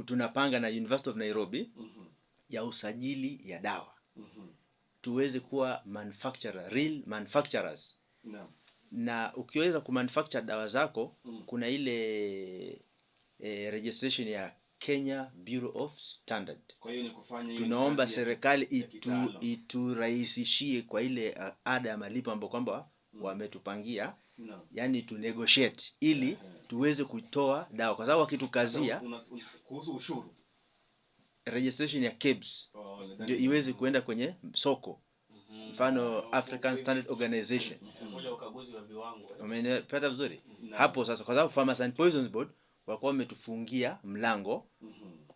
tunapanga na University of Nairobi ya usajili ya dawa. Tuweze kuwa real manufacturers. Na ukiweza kumanufacture dawa zako, kuna ile registration ya Kenya Bureau of Standard. Kwa hiyo ni kufanya tunaomba serikali iturahisishie kwa ile ada ya malipo ambayo kwamba wametupangia. Yani tu negotiate ili tuweze kutoa dawa, kwa sababu wakitukazia kuhusu ushuru, registration ya KEBS ndio iweze kuenda kwenye soko. Mfano African Standard Organization, ule ukaguzi wa viwango. Umepata vizuri? Hapo sasa, kwa sababu Pharmacy and Poisons Board walikuwa wametufungia mlango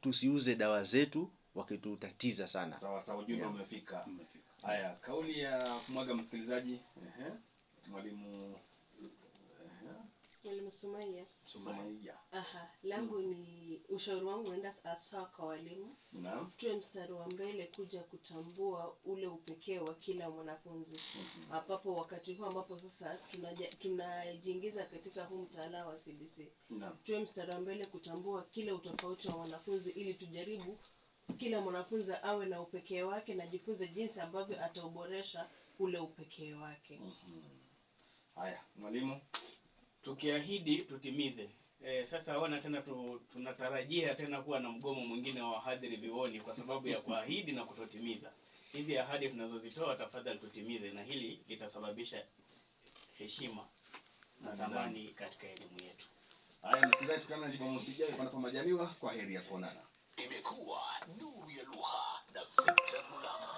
tusiuze dawa zetu, wakitutatiza sana. Sawa sawa, ujumbe umefika. Haya, kauli ya kumwaga msikilizaji. Mwalimu Sumaiya. Langu ni ushauri wangu unaenda hasa kwa walimu. Naam. Tuwe mstari wa mbele kuja kutambua ule upekee wa kila mwanafunzi. Hapo wakati huu ambapo sasa tunajiingiza katika huu mtaala wa CBC. Naam. Tuwe mstari wa mbele kutambua kile utofauti wa wanafunzi ili tujaribu kila mwanafunzi awe na upekee wake na jifunze jinsi ambavyo atauboresha ule upekee wake. Haya, mwalimu, tukiahidi tutimize. Sasa ona tena tunatarajia tena kuwa na mgomo mwingine wa wahadhiri vioni kwa sababu ya kuahidi na kutotimiza. Hizi ahadi tunazozitoa tafadhali tutimize, na hili litasababisha heshima na thamani katika elimu yetu. Haya msikilizaji, tukutane Jumamosi ijayo panapo majaliwa. Kwa heri ya kuonana. Imekuwa Nuru ya Lugha na Victor Mulama.